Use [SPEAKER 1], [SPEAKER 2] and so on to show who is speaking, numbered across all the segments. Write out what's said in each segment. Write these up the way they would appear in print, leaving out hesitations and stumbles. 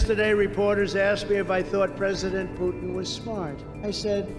[SPEAKER 1] Yesterday, reporters asked me if I thought President Putin was smart. I said,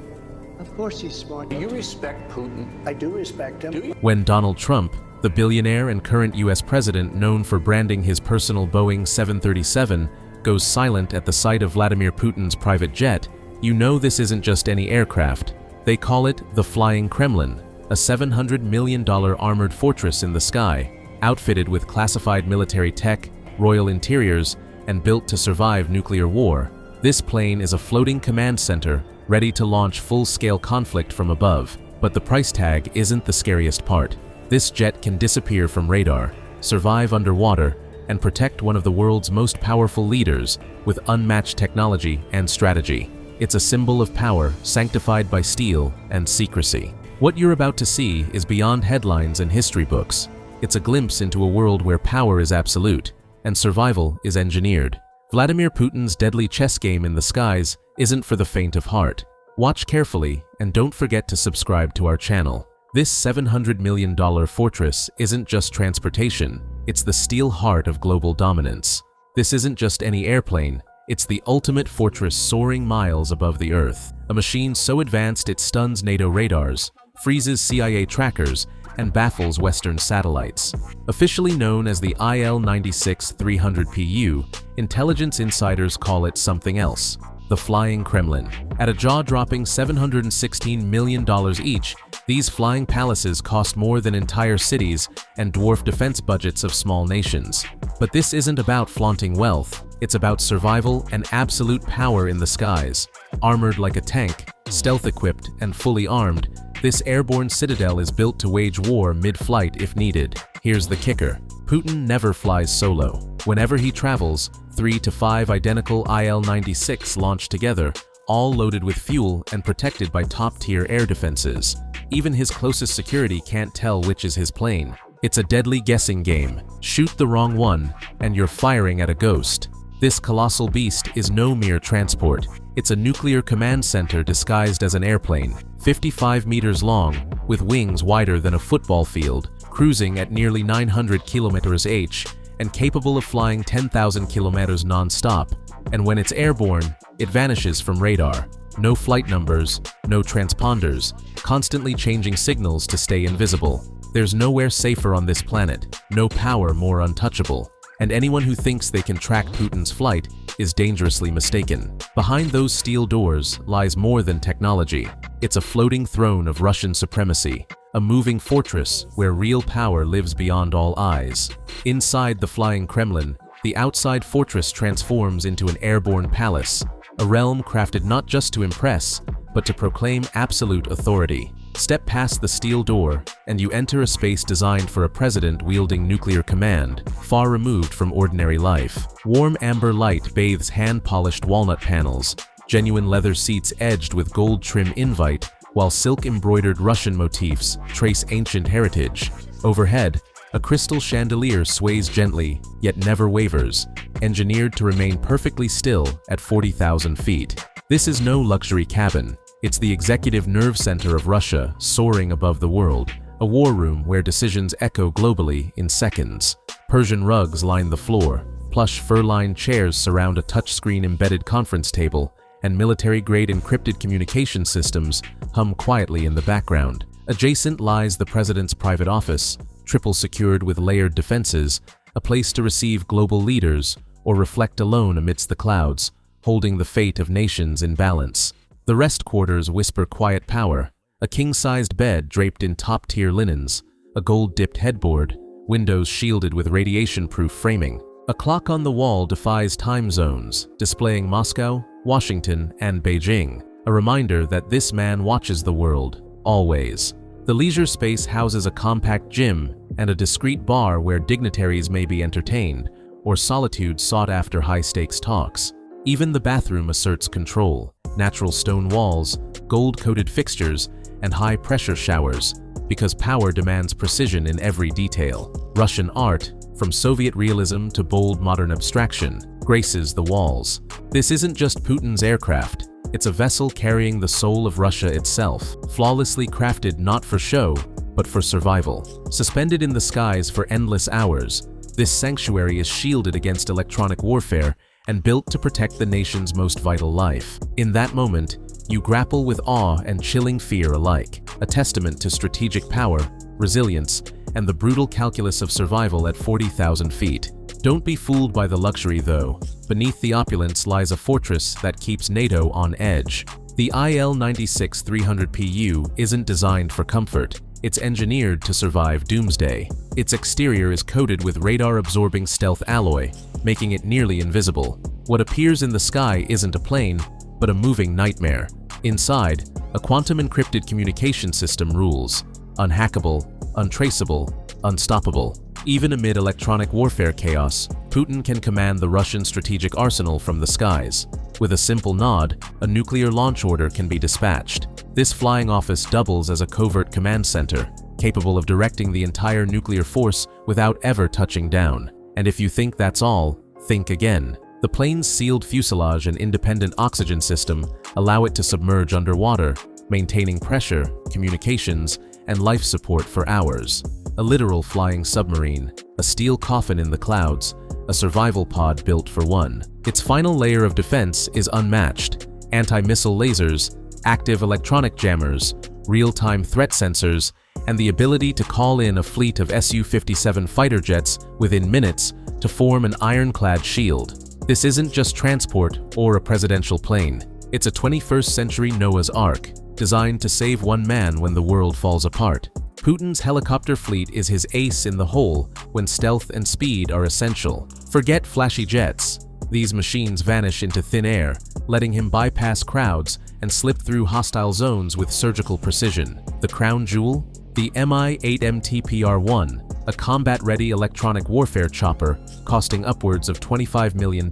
[SPEAKER 1] of course he's smart.
[SPEAKER 2] Do you respect Putin?
[SPEAKER 1] I do respect him.
[SPEAKER 3] When Donald Trump, the billionaire and current US president known for branding his personal Boeing 737, goes silent at the sight of Vladimir Putin's private jet, you know this isn't just any aircraft. They call it the Flying Kremlin, a $700 million armored fortress in the sky, outfitted with classified military tech, royal interiors, and built to survive nuclear war. This plane is a floating command center ready to launch full-scale conflict from above. But the price tag isn't the scariest part. This jet can disappear from radar, survive underwater, and protect one of the world's most powerful leaders with unmatched technology and strategy. It's a symbol of power sanctified by steel and secrecy. What you're about to see is beyond headlines and history books. It's a glimpse into a world where power is absolute and survival is engineered. Vladimir Putin's deadly chess game in the skies isn't for the faint of heart. Watch carefully and don't forget to subscribe to our channel. This $700 million fortress isn't just transportation, it's the steel heart of global dominance. This isn't just any airplane, it's the ultimate fortress soaring miles above the earth. A machine so advanced it stuns NATO radars, freezes CIA trackers, and baffles Western satellites. Officially known as the IL-96-300PU, intelligence insiders call it something else: the Flying Kremlin. At a jaw-dropping $716 million each, these flying palaces cost more than entire cities and dwarf defense budgets of small nations. But this isn't about flaunting wealth, it's about survival and absolute power in the skies. Armored like a tank, stealth-equipped, and fully armed, this airborne citadel is built to wage war mid-flight if needed. Here's the kicker: Putin never flies solo. Whenever he travels, 3 to 5 identical IL-96 launch together, all loaded with fuel and protected by top-tier air defenses. Even his closest security can't tell which is his plane. It's a deadly guessing game. Shoot the wrong one, and you're firing at a ghost. This colossal beast is no mere transport. It's a nuclear command center disguised as an airplane, 55 meters long, with wings wider than a football field, cruising at nearly 900 km/h, and capable of flying 10,000 kilometers non-stop. And when it's airborne, it vanishes from radar. No flight numbers, no transponders, constantly changing signals to stay invisible. There's nowhere safer on this planet, no power more untouchable. And anyone who thinks they can track Putin's flight is dangerously mistaken. Behind those steel doors lies more than technology. It's a floating throne of Russian supremacy, a moving fortress where real power lives beyond all eyes. Inside the Flying Kremlin, the outside fortress transforms into an airborne palace, a realm crafted not just to impress, but to proclaim absolute authority. Step past the steel door, and you enter a space designed for a president wielding nuclear command, far removed from ordinary life. Warm amber light bathes hand-polished walnut panels, genuine leather seats edged with gold trim invite, while silk-embroidered Russian motifs trace ancient heritage. Overhead, a crystal chandelier sways gently, yet never wavers, engineered to remain perfectly still at 40,000 feet. This is no luxury cabin. It's the executive nerve center of Russia, soaring above the world, a war room where decisions echo globally in seconds. Persian rugs line the floor, plush fur-lined chairs surround a touchscreen embedded conference table, and military-grade encrypted communication systems hum quietly in the background. Adjacent lies the president's private office, triple secured with layered defenses, a place to receive global leaders or reflect alone amidst the clouds, holding the fate of nations in balance. The rest quarters whisper quiet power: a king-sized bed draped in top-tier linens, a gold-dipped headboard, windows shielded with radiation-proof framing. A clock on the wall defies time zones, displaying Moscow, Washington, and Beijing, a reminder that this man watches the world, always. The leisure space houses a compact gym and a discreet bar where dignitaries may be entertained, or solitude sought after high-stakes talks. Even the bathroom asserts control: natural stone walls, gold-coated fixtures, and high-pressure showers, because power demands precision in every detail. Russian art, from Soviet realism to bold modern abstraction, graces the walls. This isn't just Putin's aircraft. It's a vessel carrying the soul of Russia itself, flawlessly crafted not for show, but for survival. Suspended in the skies for endless hours, this sanctuary is shielded against electronic warfare and built to protect the nation's most vital life. In that moment, you grapple with awe and chilling fear alike, a testament to strategic power, resilience, and the brutal calculus of survival at 40,000 feet. Don't be fooled by the luxury, though. Beneath the opulence lies a fortress that keeps NATO on edge. The IL-96-300PU isn't designed for comfort. It's engineered to survive doomsday. Its exterior is coated with radar-absorbing stealth alloy, making it nearly invisible. What appears in the sky isn't a plane, but a moving nightmare. Inside, a quantum-encrypted communication system rules. Unhackable, untraceable, unstoppable. Even amid electronic warfare chaos, Putin can command the Russian strategic arsenal from the skies. With a simple nod, a nuclear launch order can be dispatched. This flying office doubles as a covert command center, capable of directing the entire nuclear force without ever touching down. And if you think that's all, think again. The plane's sealed fuselage and independent oxygen system allow it to submerge underwater, maintaining pressure, communications, and life support for hours. A literal flying submarine, a steel coffin in the clouds, a survival pod built for one. Its final layer of defense is unmatched. Anti-missile lasers, active electronic jammers, real-time threat sensors, and the ability to call in a fleet of Su-57 fighter jets within minutes to form an ironclad shield. This isn't just transport or a presidential plane. It's a 21st century Noah's Ark, designed to save one man when the world falls apart. Putin's helicopter fleet is his ace in the hole when stealth and speed are essential. Forget flashy jets. These machines vanish into thin air, letting him bypass crowds and slip through hostile zones with surgical precision. The crown jewel? The Mi-8 MTPR-1, a combat-ready electronic warfare chopper costing upwards of $25 million,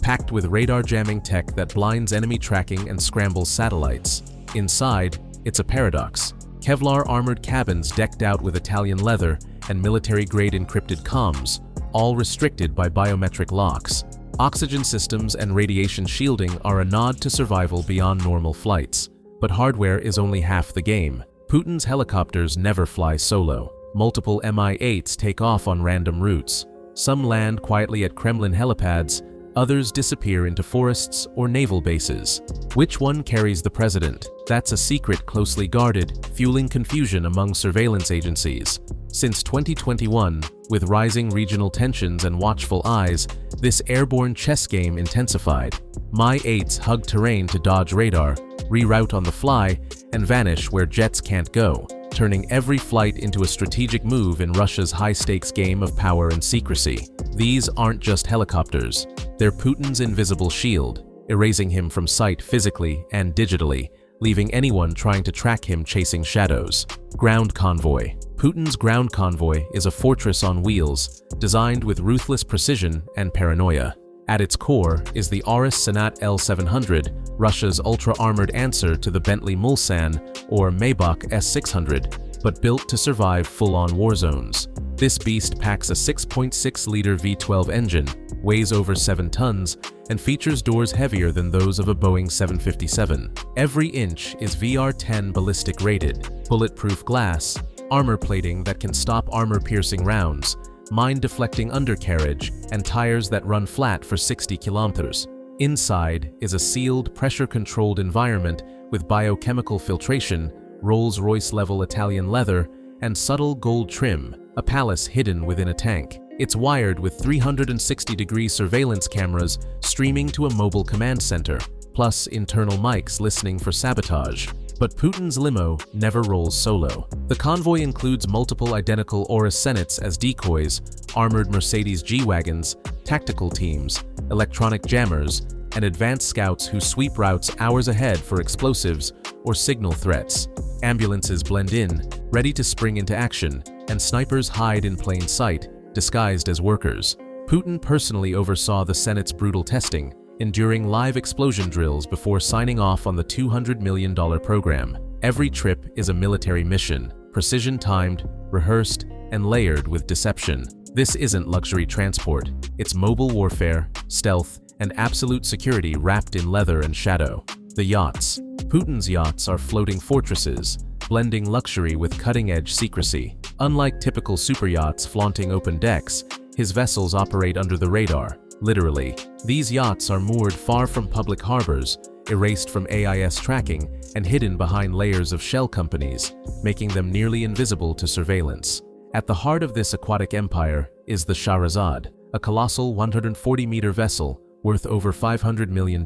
[SPEAKER 3] packed with radar jamming tech that blinds enemy tracking and scrambles satellites. Inside, it's a paradox. Kevlar armored cabins decked out with Italian leather and military-grade encrypted comms, all restricted by biometric locks. Oxygen systems and radiation shielding are a nod to survival beyond normal flights. But hardware is only half the game. Putin's helicopters never fly solo. Multiple Mi-8s take off on random routes. Some land quietly at Kremlin helipads, others disappear into forests or naval bases. Which one carries the president? That's a secret closely guarded, fueling confusion among surveillance agencies. Since 2021, with rising regional tensions and watchful eyes, this airborne chess game intensified. Mi-8s hug terrain to dodge radar, reroute on the fly, and vanish where jets can't go, turning every flight into a strategic move in Russia's high-stakes game of power and secrecy. These aren't just helicopters. They're Putin's invisible shield, erasing him from sight physically and digitally, leaving anyone trying to track him chasing shadows. Ground convoy. Putin's ground convoy is a fortress on wheels, designed with ruthless precision and paranoia. At its core is the Aurus Senat L700, Russia's ultra-armored answer to the Bentley Mulsanne or Maybach S600, but built to survive full-on war zones. This beast packs a 6.6-liter V12 engine, weighs over 7 tons, and features doors heavier than those of a Boeing 757. Every inch is VR-10 ballistic rated, bulletproof glass, armor plating that can stop armor-piercing rounds, mine-deflecting undercarriage, and tires that run flat for 60 kilometers. Inside is a sealed, pressure-controlled environment with biochemical filtration, Rolls-Royce-level Italian leather, and subtle gold trim, a palace hidden within a tank. It's wired with 360-degree surveillance cameras streaming to a mobile command center, plus internal mics listening for sabotage. But Putin's limo never rolls solo. The convoy includes multiple identical Aurus Senats as decoys, armored Mercedes G-Wagons, tactical teams, electronic jammers, and advanced scouts who sweep routes hours ahead for explosives or signal threats. Ambulances blend in, ready to spring into action, and snipers hide in plain sight, disguised as workers. Putin personally oversaw the Senate's brutal testing, enduring live explosion drills before signing off on the $200 million program. Every trip is a military mission, precision-timed, rehearsed, and layered with deception. This isn't luxury transport. It's mobile warfare, stealth, and absolute security wrapped in leather and shadow. The yachts. Putin's yachts are floating fortresses, blending luxury with cutting-edge secrecy. Unlike typical superyachts flaunting open decks, his vessels operate under the radar, Literally, these yachts are moored far from public harbors, erased from AIS tracking, and hidden behind layers of shell companies, making them nearly invisible to surveillance. At the heart of this aquatic empire is the Shahrazad, a colossal 140-meter vessel worth over $500 million,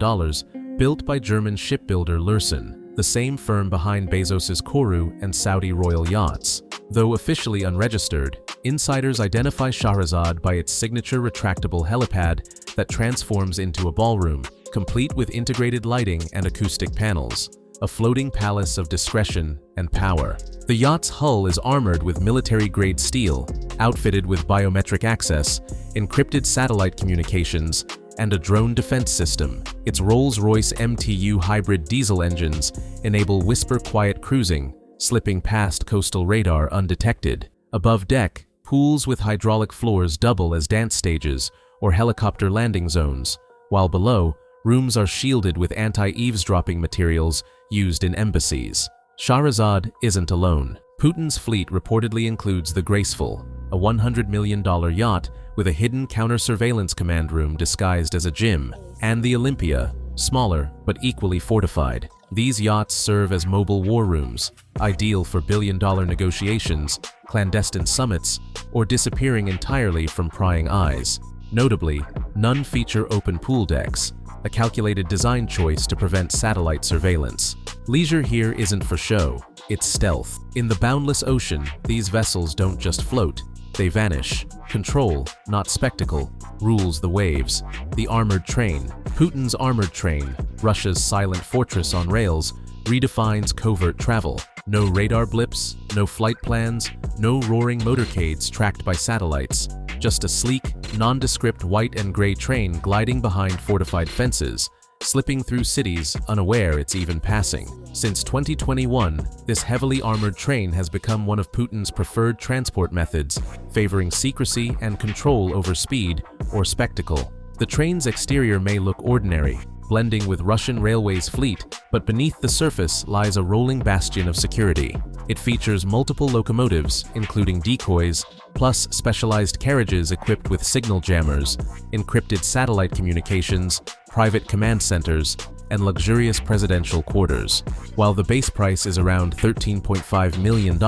[SPEAKER 3] built by German shipbuilder Ilyushin, the same firm behind Bezos's Kourou and Saudi Royal Yachts. Though officially unregistered, insiders identify Shahrazad by its signature retractable helipad that transforms into a ballroom, complete with integrated lighting and acoustic panels, a floating palace of discretion and power. The yacht's hull is armored with military-grade steel, outfitted with biometric access, encrypted satellite communications, and a drone defense system. Its Rolls-Royce MTU hybrid diesel engines enable whisper-quiet cruising, slipping past coastal radar undetected. Above deck, pools with hydraulic floors double as dance stages or helicopter landing zones, while below, rooms are shielded with anti-eavesdropping materials used in embassies. Shahrazad isn't alone. Putin's fleet reportedly includes the Graceful, a $100 million yacht with a hidden counter-surveillance command room disguised as a gym, and the Olympia, smaller but equally fortified. These yachts serve as mobile war rooms, ideal for billion-dollar negotiations, clandestine summits, or disappearing entirely from prying eyes. Notably, none feature open pool decks, a calculated design choice to prevent satellite surveillance. Leisure here isn't for show, it's stealth. In the boundless ocean, these vessels don't just float, they vanish. Control, not spectacle, rules the waves. The armored train, Putin's armored train, Russia's silent fortress on rails, redefines covert travel. No radar blips, no flight plans, no roaring motorcades tracked by satellites. Just a sleek, nondescript white and gray train gliding behind fortified fences, slipping through cities unaware it's even passing. Since 2021, this heavily armored train has become one of Putin's preferred transport methods, favoring secrecy and control over speed or spectacle. The train's exterior may look ordinary, blending with Russian Railways' fleet, but beneath the surface lies a rolling bastion of security. It features multiple locomotives, including decoys, plus specialized carriages equipped with signal jammers, encrypted satellite communications, private command centers, and luxurious presidential quarters. While the base price is around $13.5 million,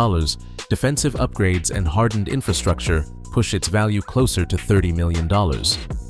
[SPEAKER 3] defensive upgrades and hardened infrastructure push its value closer to $30 million.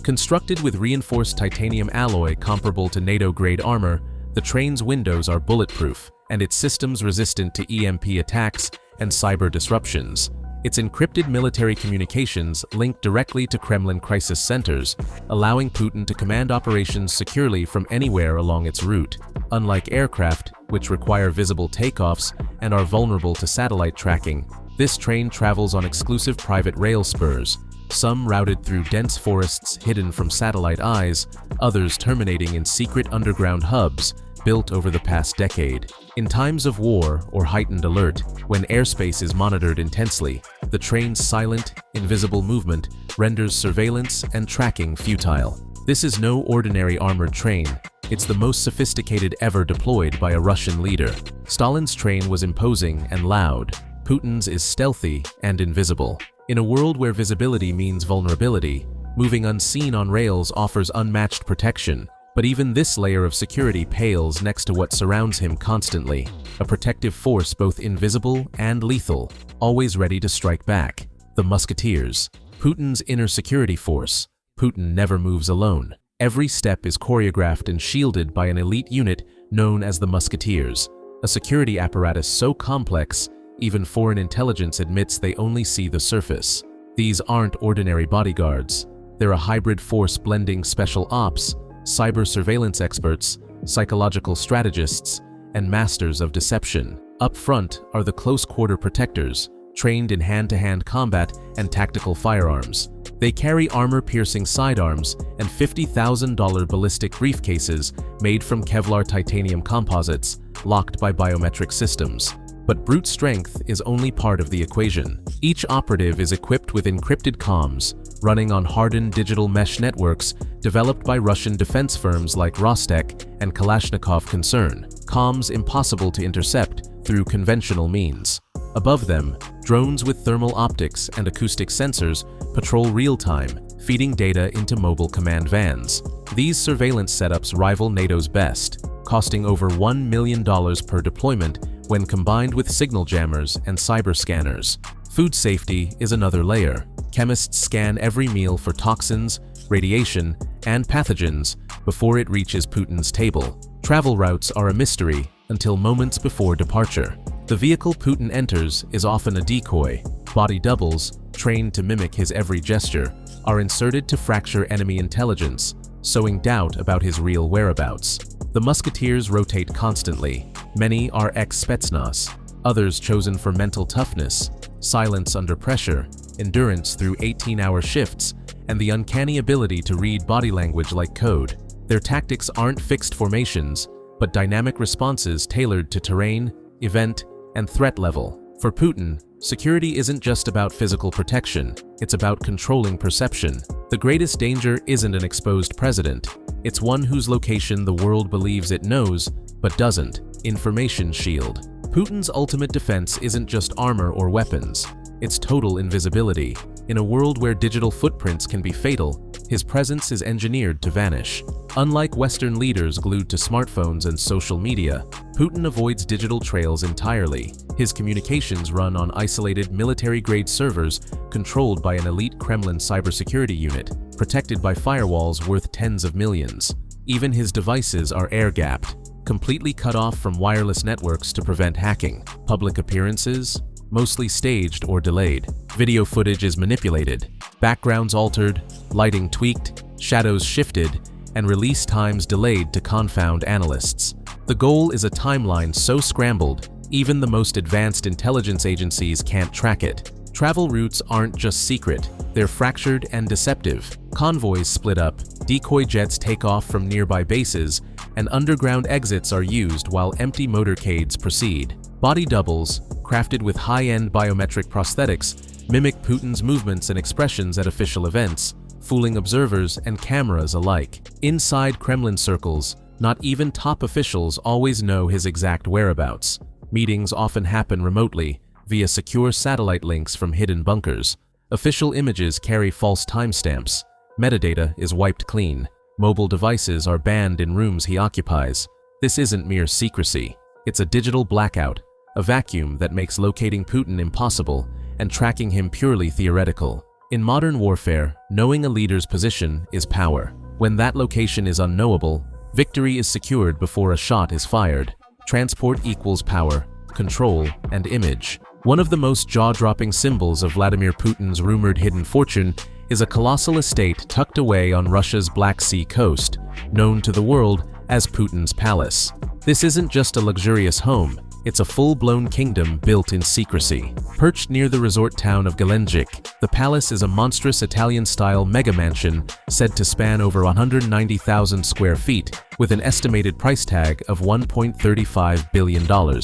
[SPEAKER 3] Constructed with reinforced titanium alloy comparable to NATO-grade armor, the train's windows are bulletproof, and its systems resistant to EMP attacks and cyber disruptions. Its encrypted military communications link directly to Kremlin crisis centers, allowing Putin to command operations securely from anywhere along its route. Unlike aircraft, which require visible takeoffs and are vulnerable to satellite tracking, this train travels on exclusive private rail spurs, some routed through dense forests hidden from satellite eyes, others terminating in secret underground hubs built over the past decade. In times of war or heightened alert, when airspace is monitored intensely, the train's silent, invisible movement renders surveillance and tracking futile. This is no ordinary armored train. It's the most sophisticated ever deployed by a Russian leader. Stalin's train was imposing and loud. Putin's is stealthy and invisible. In a world where visibility means vulnerability, moving unseen on rails offers unmatched protection. But even this layer of security pales next to what surrounds him constantly, a protective force both invisible and lethal, always ready to strike back. The Musketeers, Putin's inner security force. Putin never moves alone. Every step is choreographed and shielded by an elite unit known as the Musketeers, a security apparatus so complex, even foreign intelligence admits they only see the surface. These aren't ordinary bodyguards. They're a hybrid force blending special ops, cyber surveillance experts, psychological strategists, and masters of deception. Up front are the close-quarter protectors, trained in hand-to-hand combat and tactical firearms. They carry armor-piercing sidearms and $50,000 ballistic briefcases made from Kevlar titanium composites, locked by biometric systems. But brute strength is only part of the equation. Each operative is equipped with encrypted comms, running on hardened digital mesh networks developed by Russian defense firms like Rostek and Kalashnikov Concern, comms impossible to intercept through conventional means. Above them, drones with thermal optics and acoustic sensors patrol real-time, feeding data into mobile command vans. These surveillance setups rival NATO's best, costing over $1 million per deployment when combined with signal jammers and cyber scanners. Food safety is another layer. Chemists scan every meal for toxins, radiation, and pathogens before it reaches Putin's table. Travel routes are a mystery until moments before departure. The vehicle Putin enters is often a decoy. Body doubles, trained to mimic his every gesture, are inserted to fracture enemy intelligence, sowing doubt about his real whereabouts. The Musketeers rotate constantly. Many are ex-Spetsnaz, others chosen for mental toughness, silence under pressure, endurance through 18-hour shifts, and the uncanny ability to read body language like code. Their tactics aren't fixed formations, but dynamic responses tailored to terrain, event, and threat level. For Putin, security isn't just about physical protection, it's about controlling perception. The greatest danger isn't an exposed president, it's one whose location the world believes it knows, but doesn't. Information shield. Putin's ultimate defense isn't just armor or weapons, it's total invisibility. In a world where digital footprints can be fatal, his presence is engineered to vanish. Unlike Western leaders glued to smartphones and social media, Putin avoids digital trails entirely. His communications run on isolated military-grade servers controlled by an elite Kremlin cybersecurity unit, protected by firewalls worth tens of millions. Even his devices are air-gapped, completely cut off from wireless networks to prevent hacking. Public appearances? Mostly staged or delayed. Video footage is manipulated, backgrounds altered, lighting tweaked, shadows shifted, and release times delayed to confound analysts. The goal is a timeline so scrambled, even the most advanced intelligence agencies can't track it. Travel routes aren't just secret, they're fractured and deceptive. Convoys split up, decoy jets take off from nearby bases, and underground exits are used while empty motorcades proceed. Body doubles, crafted with high-end biometric prosthetics, mimic Putin's movements and expressions at official events, fooling observers and cameras alike. Inside Kremlin circles, not even top officials always know his exact whereabouts. Meetings often happen remotely, via secure satellite links from hidden bunkers. Official images carry false timestamps. Metadata is wiped clean. Mobile devices are banned in rooms he occupies. This isn't mere secrecy. It's a digital blackout, a vacuum that makes locating Putin impossible and tracking him purely theoretical. In modern warfare, knowing a leader's position is power. When that location is unknowable, victory is secured before a shot is fired. Transport equals power, control, and image. One of the most jaw-dropping symbols of Vladimir Putin's rumored hidden fortune is a colossal estate tucked away on Russia's Black Sea coast, known to the world as Putins Palace. This isn't just a luxurious home, it's a full-blown kingdom built in secrecy. Perched near the resort town of Gelendzhik, the palace is a monstrous Italian-style mega-mansion said to span over 190,000 square feet, with an estimated price tag of $1.35 billion.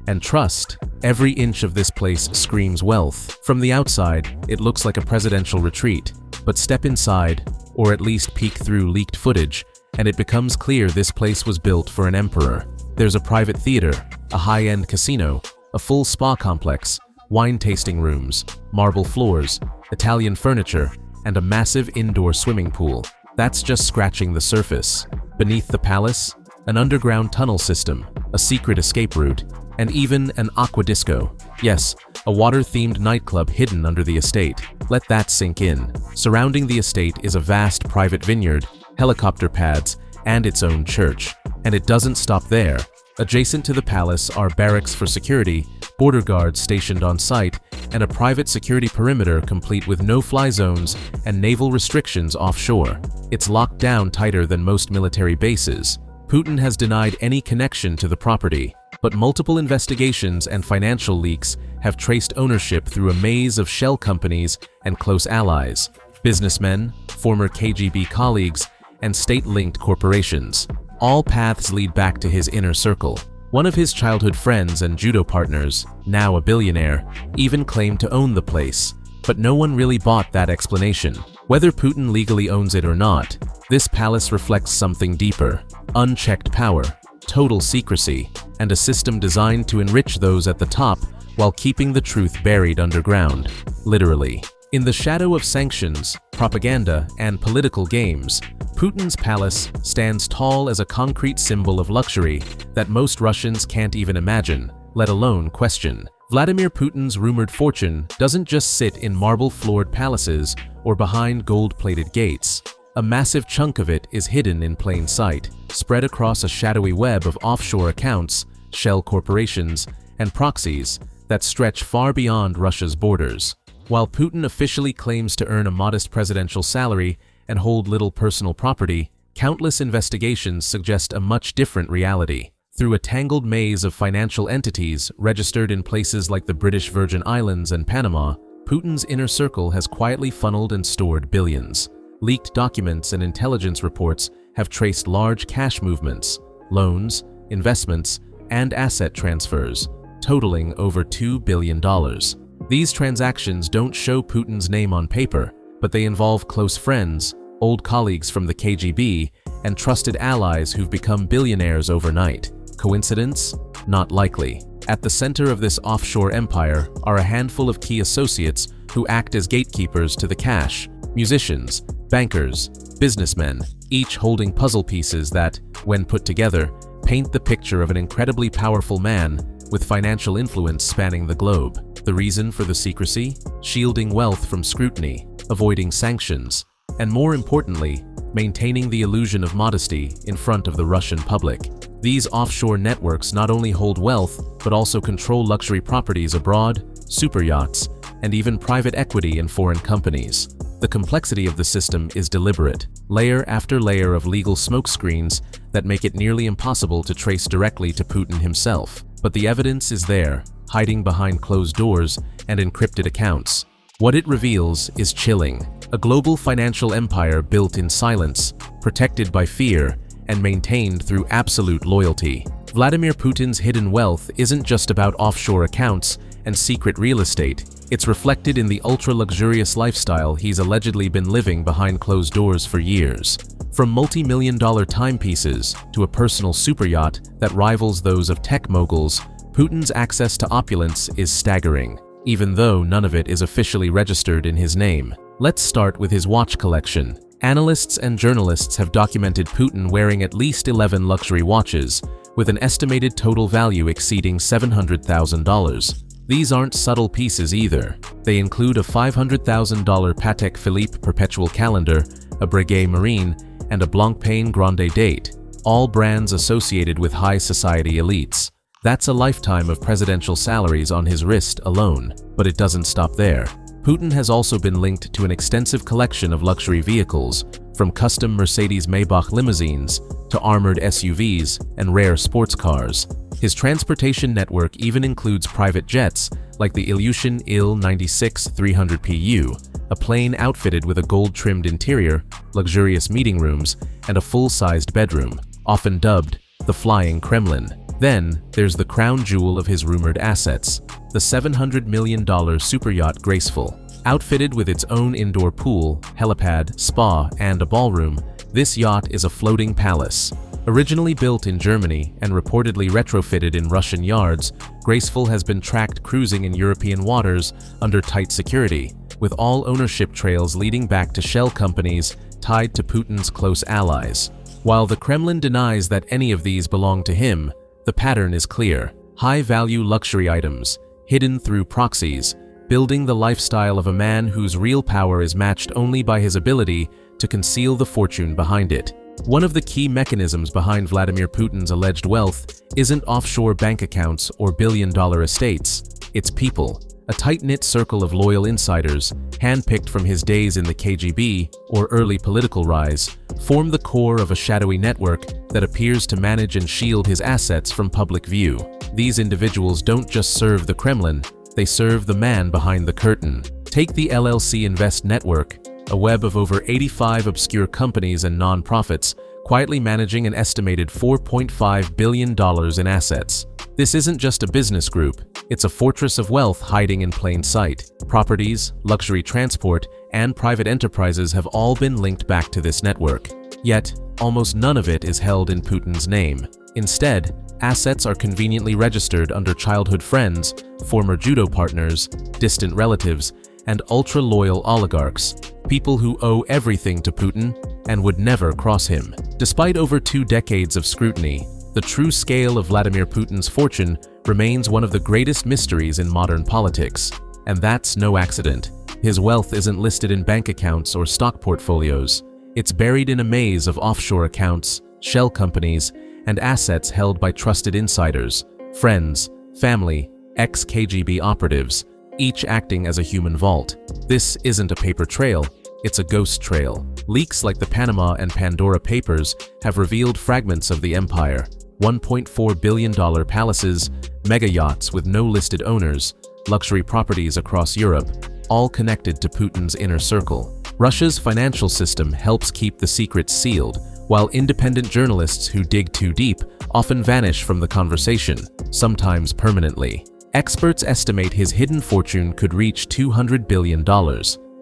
[SPEAKER 3] And trust, every inch of this place screams wealth. From the outside, it looks like a presidential retreat, but step inside, or at least peek through leaked footage, and it becomes clear this place was built for an emperor. There's a private theater, a high-end casino, a full spa complex, wine tasting rooms, marble floors, Italian furniture, and a massive indoor swimming pool. That's just scratching the surface. Beneath the palace, an underground tunnel system, a secret escape route, and even an aqua disco. Yes, a water-themed nightclub hidden under the estate. Let that sink in. Surrounding the estate is a vast private vineyard, helicopter pads, and its own church. And it doesn't stop there. Adjacent to the palace are barracks for security, border guards stationed on site, and a private security perimeter complete with no-fly zones and naval restrictions offshore. It's locked down tighter than most military bases. Putin has denied any connection to the property, but multiple investigations and financial leaks have traced ownership through a maze of shell companies and close allies, businessmen, former KGB colleagues, and state-linked corporations. All paths lead back to his inner circle. One of his childhood friends and judo partners, now a billionaire, even claimed to own the place, but no one really bought that explanation. Whether Putin legally owns it or not, this palace reflects something deeper: unchecked power, total secrecy, and a system designed to enrich those at the top while keeping the truth buried underground. Literally. In the shadow of sanctions, propaganda, and political games, Putin's palace stands tall as a concrete symbol of luxury that most Russians can't even imagine, let alone question. Vladimir Putin's rumored fortune doesn't just sit in marble-floored palaces or behind gold-plated gates. A massive chunk of it is hidden in plain sight, spread across a shadowy web of offshore accounts, shell corporations, and proxies that stretch far beyond Russia's borders. While Putin officially claims to earn a modest presidential salary and hold little personal property, countless investigations suggest a much different reality. Through a tangled maze of financial entities registered in places like the British Virgin Islands and Panama, Putin's inner circle has quietly funneled and stored billions. Leaked documents and intelligence reports have traced large cash movements, loans, investments, and asset transfers, totaling over $2 billion. These transactions don't show Putin's name on paper, but they involve close friends, old colleagues from the KGB, and trusted allies who've become billionaires overnight. Coincidence? Not likely. At the center of this offshore empire are a handful of key associates who act as gatekeepers to the cash: musicians, bankers, businessmen, each holding puzzle pieces that, when put together, paint the picture of an incredibly powerful man with financial influence spanning the globe. The reason for the secrecy? Shielding wealth from scrutiny, avoiding sanctions, and more importantly, maintaining the illusion of modesty in front of the Russian public. These offshore networks not only hold wealth, but also control luxury properties abroad, super yachts, and even private equity in foreign companies. The complexity of the system is deliberate, layer after layer of legal smokescreens that make it nearly impossible to trace directly to Putin himself. But the evidence is there, hiding behind closed doors and encrypted accounts. What it reveals is chilling: a global financial empire built in silence, protected by fear, and maintained through absolute loyalty. Vladimir Putin's hidden wealth isn't just about offshore accounts and secret real estate. It's reflected in the ultra-luxurious lifestyle he's allegedly been living behind closed doors for years. From multi-million-dollar timepieces to a personal superyacht that rivals those of tech moguls, Putin's access to opulence is staggering, even though none of it is officially registered in his name. Let's start with his watch collection. Analysts and journalists have documented Putin wearing at least 11 luxury watches, with an estimated total value exceeding $700,000. These aren't subtle pieces either. They include a $500,000 Patek Philippe perpetual calendar, a Breguet Marine, and a Blancpain Grande Date, all brands associated with high society elites. That's a lifetime of presidential salaries on his wrist alone, but it doesn't stop there. Putin has also been linked to an extensive collection of luxury vehicles, from custom Mercedes-Maybach limousines to armored SUVs and rare sports cars. His transportation network even includes private jets like the Ilyushin Il-96-300PU, a plane outfitted with a gold-trimmed interior, luxurious meeting rooms, and a full-sized bedroom, often dubbed the Flying Kremlin. Then, there's the crown jewel of his rumored assets, the $700 million superyacht Graceful. Outfitted with its own indoor pool, helipad, spa, and a ballroom, this yacht is a floating palace. Originally built in Germany and reportedly retrofitted in Russian yards, Graceful has been tracked cruising in European waters under tight security, with all ownership trails leading back to shell companies tied to Putin's close allies. While the Kremlin denies that any of these belong to him, the pattern is clear: high-value luxury items, hidden through proxies, building the lifestyle of a man whose real power is matched only by his ability to conceal the fortune behind it. One of the key mechanisms behind Vladimir Putin's alleged wealth isn't offshore bank accounts or billion-dollar estates. It's people, a tight-knit circle of loyal insiders, handpicked from his days in the KGB or early political rise, form the core of a shadowy network that appears to manage and shield his assets from public view. These individuals don't just serve the Kremlin, they serve the man behind the curtain. Take the LLC Invest Network, a web of over 85 obscure companies and non-profits, quietly managing an estimated $4.5 billion in assets. This isn't just a business group, it's a fortress of wealth hiding in plain sight. Properties, luxury transport, and private enterprises have all been linked back to this network. Yet, almost none of it is held in Putin's name. Instead, assets are conveniently registered under childhood friends, former judo partners, distant relatives, and ultra-loyal oligarchs, people who owe everything to Putin and would never cross him. Despite over 2 decades of scrutiny, the true scale of Vladimir Putin's fortune remains one of the greatest mysteries in modern politics. And that's no accident. His wealth isn't listed in bank accounts or stock portfolios. It's buried in a maze of offshore accounts, shell companies, and assets held by trusted insiders, friends, family, ex-KGB operatives, each acting as a human vault. This isn't a paper trail, it's a ghost trail. Leaks like the Panama and Pandora Papers have revealed fragments of the empire: $1.4 billion palaces, mega yachts with no listed owners, luxury properties across Europe, all connected to Putin's inner circle. Russia's financial system helps keep the secrets sealed, while independent journalists who dig too deep often vanish from the conversation, sometimes permanently. Experts estimate his hidden fortune could reach $200 billion.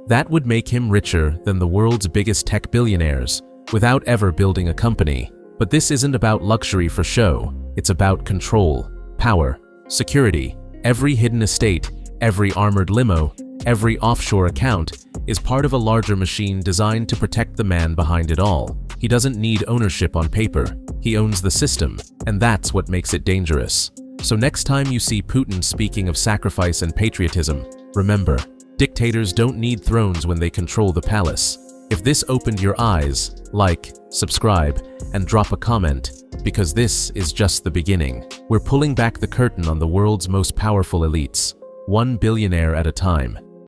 [SPEAKER 3] That would make him richer than the world's biggest tech billionaires, without ever building a company. But this isn't about luxury for show, it's about control, power, security. Every hidden estate, every armored limo, every offshore account is part of a larger machine designed to protect the man behind it all. He doesn't need ownership on paper, he owns the system, and that's what makes it dangerous. So next time you see Putin speaking of sacrifice and patriotism, remember, dictators don't need thrones when they control the palace. If this opened your eyes, like, subscribe, and drop a comment, because this is just the beginning. We're pulling back the curtain on the world's most powerful elites, one billionaire at a time.